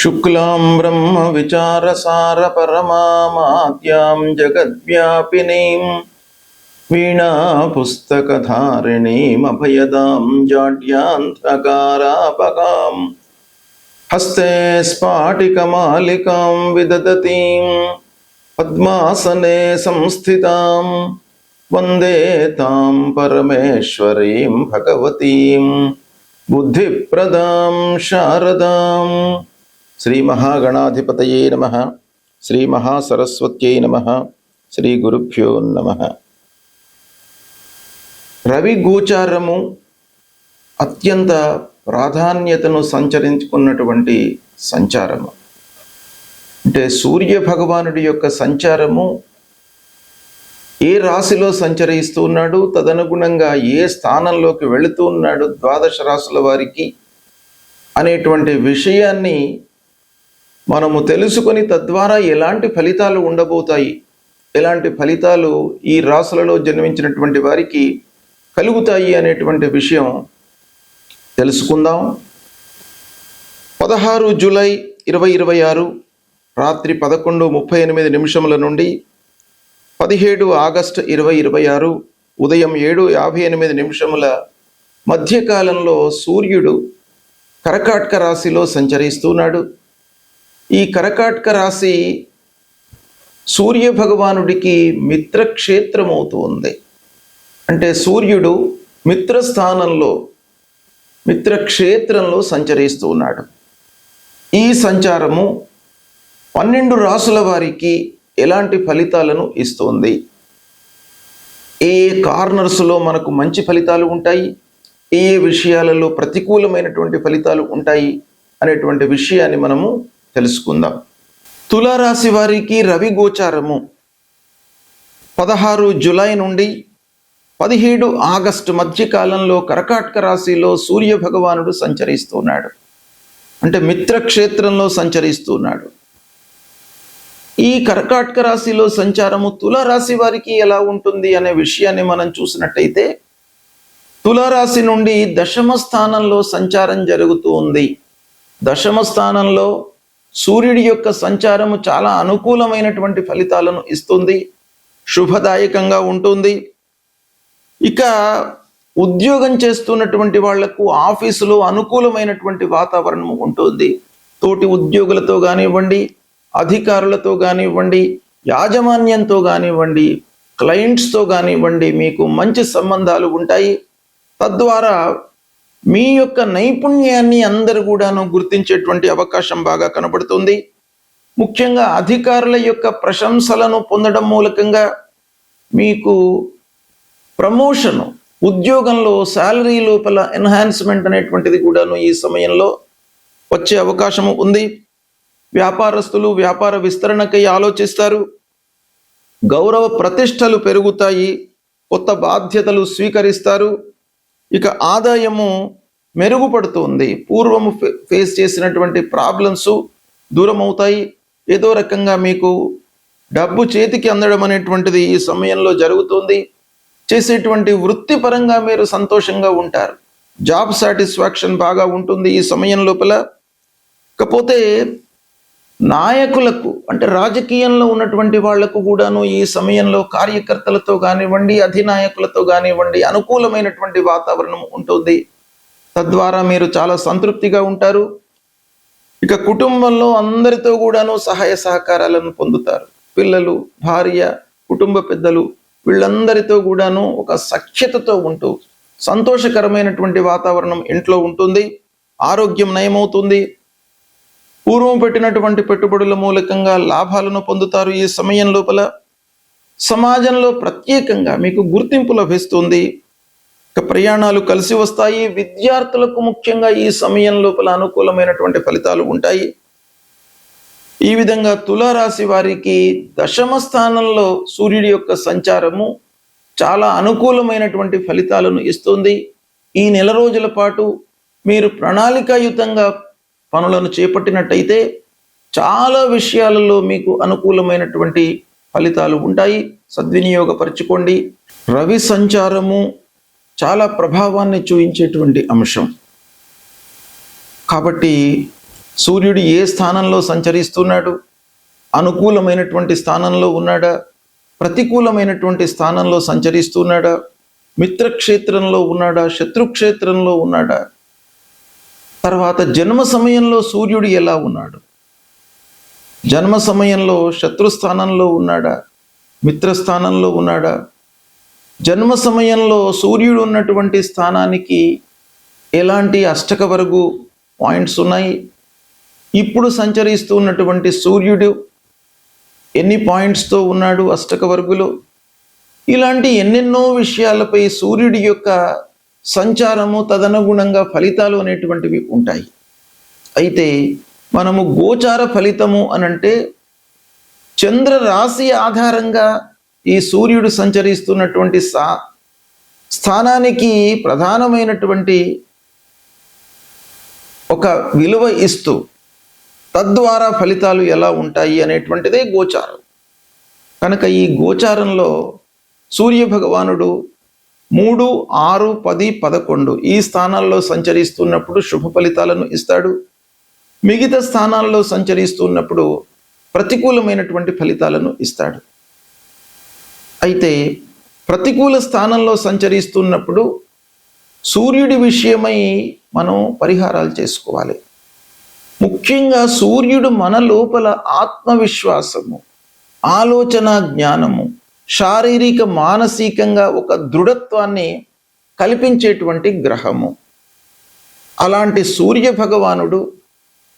శుక్లాం బ్రహ్మ విచారసార పరమామాద్యాం జగద్వ్యాపినీం వీణా పుస్తకధారిణీం అభయదాం జాడ్యాంధకారాపకాం హస్తే స్ఫాటికమాలికాం విదదతీం పద్మాసనే సంస్థితాం వందే తాం పరమేశ్వరీం భగవతీం బుద్ధిప్రదాం శారదాం. శ్రీ మహాగణాధిపతయే నమః. శ్రీ మహాసరస్వత్యై నమః. శ్రీ గురుభ్యో నమః. రవి గోచారము అత్యంత ప్రాధాన్యతను సంచరించుకున్నటువంటి సంచారము. అంటే సూర్య భగవానుడి యొక్క సంచారము ఏ రాశిలో సంచరిస్తూ ఉన్నాడు, తదనుగుణంగా ఏ స్థానంలోకి వెళుతూ ఉన్నాడు ద్వాదశ రాశుల వారికి అనేటువంటి విషయాన్ని మనము తెలుసుకొని తద్వారా ఎలాంటి ఫలితాలు ఉండబోతాయి, ఎలాంటి ఫలితాలు ఈ రాశులలో జన్మించినటువంటి వారికి కలుగుతాయి అనేటువంటి విషయం తెలుసుకుందాం. 16 జూలై 2026 రాత్రి 11:38 నుండి 17 ఆగస్టు 2026 ఉదయం 7:58 మధ్యకాలంలో సూర్యుడు కర్కాటక రాశిలో సంచరిస్తున్నాడు. ఈ కర్కాటక రాశి సూర్య భగవానుడికి మిత్రక్షేత్రమవుతుంది. అంటే సూర్యుడు మిత్రక్షేత్రంలో సంచరిస్తూ ఉన్నాడు. ఈ సంచారము 12 రాశుల వారికి ఎలాంటి ఫలితాలను ఇస్తుంది, ఏ కార్నర్స్లో మనకు మంచి ఫలితాలు ఉంటాయి, ఏ విషయాలలో ప్రతికూలమైనటువంటి ఫలితాలు ఉంటాయి అనేటువంటి విషయాన్ని మనము తెలుసుకుందాం. తులారాశి వారికి రవి గోచారము 16 జూలై నుండి 17 ఆగస్టు మధ్యకాలంలో కర్కాటక రాశిలో సూర్య భగవానుడు సంచరిస్తున్నాడు. అంటే మిత్రక్షేత్రంలో సంచరిస్తున్నాడు. ఈ కర్కాటక రాశిలో సంచారము తులారాశి వారికి ఎలా ఉంటుంది అనే విషయాన్ని మనం చూసినట్టయితే, తులారాశి నుండి దశమ స్థానంలో సంచారం జరుగుతూ ఉంది. దశమ స్థానంలో సూర్యుడి యొక్క సంచారము చాలా అనుకూలమైనటువంటి ఫలితాలను ఇస్తుంది, శుభదాయకంగా ఉంటుంది. ఇక ఉద్యోగం చేస్తున్నటువంటి వాళ్లకు ఆఫీసులో అనుకూలమైనటువంటి వాతావరణం ఉంటుంది. తోటి ఉద్యోగులతో కానివ్వండి, అధికారులతో కానివ్వండి, యాజమాన్యంతో కానివ్వండి, క్లయింట్స్తో కానివ్వండి, మీకు మంచి సంబంధాలు ఉంటాయి. తద్వారా మీ యొక్క నైపుణ్యాన్ని అందరూ కూడాను గుర్తించేటువంటి అవకాశం బాగా కనబడుతుంది. ముఖ్యంగా అధికారుల యొక్క ప్రశంసలను పొందడం మూలకంగా మీకు ప్రమోషను, ఉద్యోగంలో శాలరీ లోపల ఎన్హాన్స్మెంట్ అనేటువంటిది కూడాను ఈ సమయంలో వచ్చే అవకాశము ఉంది. వ్యాపారస్తులు వ్యాపార విస్తరణకై ఆలోచిస్తారు. గౌరవ ప్రతిష్టలు పెరుగుతాయి. కొత్త బాధ్యతలు స్వీకరిస్తారు. ఇక ఆదాయము మెరుగుపడుతుంది. పూర్వము ఫేస్ చేసినటువంటి ప్రాబ్లమ్స్ దూరం అవుతాయి. ఏదో రకంగా మీకు డబ్బు చేతికి అందడం అనేటువంటిది ఈ సమయంలో జరుగుతుంది. చేసేటువంటి వృత్తిపరంగా మీరు సంతోషంగా ఉంటారు. జాబ్ సాటిస్ఫాక్షన్ బాగా ఉంటుంది ఈ సమయం లోపల. కాకపోతే నాయకులకు, అంటే రాజకీయంలో ఉన్నటువంటి వాళ్లకు కూడాను ఈ సమయంలో కార్యకర్తలతో కానివ్వండి, అధినాయకులతో కానివ్వండి అనుకూలమైనటువంటి వాతావరణం ఉంటుంది. తద్వారా మీరు చాలా సంతృప్తిగా ఉంటారు. ఇక కుటుంబంలో అందరితో కూడాను సహాయ సహకారాలను పొందుతారు. పిల్లలు, భార్య, కుటుంబ పెద్దలు వీళ్ళందరితో కూడాను ఒక సఖ్యతతో ఉంటూ సంతోషకరమైనటువంటి వాతావరణం ఇంట్లో ఉంటుంది. ఆరోగ్యం నయమవుతుంది. పూర్వం పెట్టినటువంటి పెట్టుబడుల మూలకంగా లాభాలను పొందుతారు. ఈ సమయం లోపల సమాజంలో ప్రత్యేకంగా మీకు గుర్తింపు లభిస్తుంది. ఇక ప్రయాణాలు కలిసి వస్తాయి. విద్యార్థులకు ముఖ్యంగా ఈ సమయం లోపల అనుకూలమైనటువంటి ఫలితాలు ఉంటాయి. ఈ విధంగా తులారాశి వారికి దశమ స్థానంలో సూర్యుడి యొక్క సంచారము చాలా అనుకూలమైనటువంటి ఫలితాలను ఇస్తుంది. ఈ నెల రోజుల పాటు మీరు ప్రణాళికాయుతంగా పనులను చేపట్టినట్టయితే చాలా విషయాలలో మీకు అనుకూలమైనటువంటి ఫలితాలు ఉంటాయి. సద్వినియోగపరచుకోండి. రవి సంచారము చాలా ప్రభావాన్ని చూపించేటువంటి అంశం కాబట్టి సూర్యుడు ఏ స్థానంలో సంచరిస్తున్నాడు? అనుకూలమైనటువంటి స్థానంలో ఉన్నాడా? ప్రతికూలమైనటువంటి స్థానంలో సంచరిస్తున్నాడా? మిత్రక్షేత్రంలో ఉన్నాడా? శత్రుక్షేత్రంలో ఉన్నాడా? తర్వాత జన్మ సమయంలో సూర్యుడు ఎలా ఉన్నాడు? జన్మ సమయంలో శత్రుస్థానంలో ఉన్నాడా? మిత్రస్థానంలో ఉన్నాడా? జన్మ సమయంలో సూర్యుడు ఉన్నటువంటి స్థానానికి ఎలాంటి అష్టక వర్గు పాయింట్స్ ఉన్నాయి? ఇప్పుడు సంచరిస్తున్నటువంటి సూర్యుడు ఎన్ని పాయింట్స్తో ఉన్నాడు అష్టక వర్గులో? ఇలాంటి ఎన్నెన్నో విషయాలపై సూర్యుడి యొక్క సంచారము తదనుగుణంగా ఫలితాలు అనేటువంటివి ఉంటాయి. అయితే మనము గోచార ఫలితము అనంటే చంద్ర రాశి ఆధారంగా ఈ సూర్యుడు సంచరిస్తున్నటువంటి స్థానానికి ప్రధానమైనటువంటి ఒక విలువ ఇస్తూ తద్వారా ఫలితాలు ఎలా ఉంటాయి అనేటువంటిదే గోచారం. కనుక ఈ గోచారంలో సూర్య భగవానుడు 3, 6, 10, 11 ఈ స్థానాల్లో సంచరిస్తున్నప్పుడు శుభ ఫలితాలను ఇస్తాడు. మిగతా స్థానాల్లో సంచరిస్తున్నప్పుడు ప్రతికూలమైనటువంటి ఫలితాలను ఇస్తాడు. అయితే ప్రతికూల స్థానంలో సంచరిస్తున్నప్పుడు సూర్యుడి విషయమై మనం పరిహారాలు చేసుకోవాలి. ముఖ్యంగా సూర్యుడు మన లోపల ఆత్మవిశ్వాసము, ఆలోచన జ్ఞానము, శారీరక మానసికంగా ఒక దృఢత్వాన్ని కల్పించేటువంటి గ్రహము. అలాంటి సూర్య భగవానుడు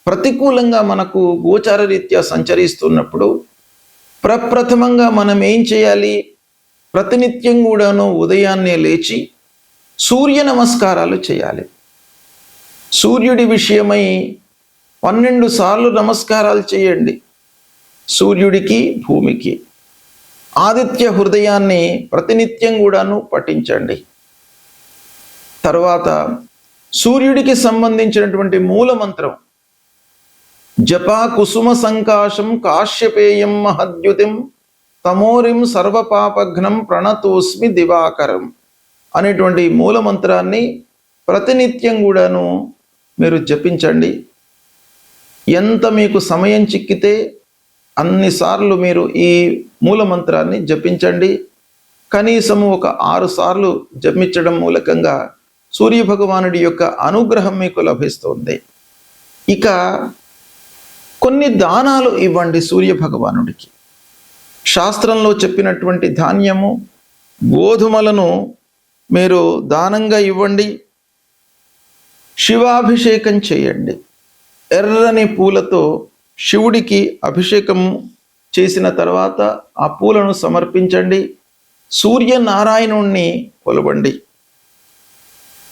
ప్రతికూలంగా మనకు గోచార రీత్యా సంచరిస్తున్నప్పుడు ప్రప్రథమంగా మనం ఏం చేయాలి? ప్రతినిత్యం కూడాను ఉదయాన్నే లేచి సూర్య నమస్కారాలు చేయాలి. సూర్యుడి విషయమై 12 సార్లు నమస్కారాలు చేయండి. సూర్యుడికి, భూమికి. ఆదిత్య హృదయాన్ని ప్రతినిత్యం కూడాను పఠించండి. తర్వాత సూర్యుడికి సంబంధించినటువంటి మూల మంత్రం జపా కుసుమ సంకాశం కాశ్యపేయం మహద్యుతిం తమోరిం సర్వపాపఘ్నం ప్రణతోస్మి దివాకరం అనేటువంటి మూల మంత్రాన్ని ప్రతినిత్యం కూడాను మీరు జపించండి. ఎంత మీకు సమయం చిక్కితే అన్నిసార్లు మీరు ఈ మూల మంత్రాన్ని జపించండి. కనీసము ఒక 6 సార్లు జపించడం మూలకంగా సూర్యభగవానుడి యొక్క అనుగ్రహం మీకు లభిస్తుంది. ఇక కొన్ని దానాలు ఇవ్వండి సూర్యభగవానుడికి. శాస్త్రంలో చెప్పినటువంటి ధాన్యము, గోధుమలను మీరు దానంగా ఇవ్వండి. శివాభిషేకం చేయండి. ఎర్రని పూలతో శివుడికి అభిషేకం చేసిన తర్వాత ఆ పూలను సమర్పించండి. సూర్యనారాయణుణ్ణి కొలవండి.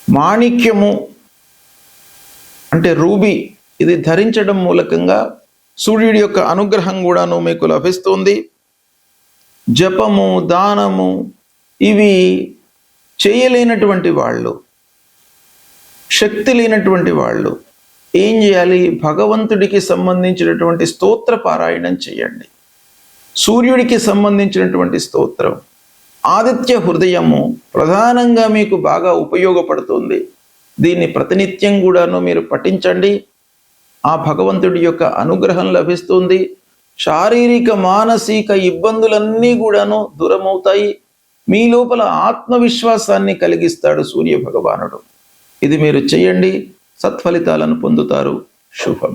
మాణిక్యము అంటే రూబీ ఇది ధరించడం మూలకంగా సూర్యుడి యొక్క అనుగ్రహం కూడాను మీకు లభిస్తుంది. జపము, దానము ఇవి చేయలేనటువంటి వాళ్ళు, శక్తి లేనటువంటి వాళ్ళు ఏం చేయాలి? భగవంతుడికి సంబంధించినటువంటి స్తోత్ర పారాయణం చేయండి. సూర్యుడికి సంబంధించినటువంటి స్తోత్రం ఆదిత్య హృదయము ప్రధానంగా మీకు బాగా ఉపయోగపడుతుంది. దీన్ని ప్రతినిత్యం కూడాను మీరు పఠించండి. ఆ భగవంతుడి యొక్క అనుగ్రహం లభిస్తుంది. శారీరక మానసిక ఇబ్బందులన్నీ కూడాను దూరమవుతాయి. మీ లోపల ఆత్మవిశ్వాసాన్ని కలిగిస్తాడు సూర్య భగవానుడు. ఇది మీరు చేయండి, సత్ఫలితాలను పొందుతారు. శుభం.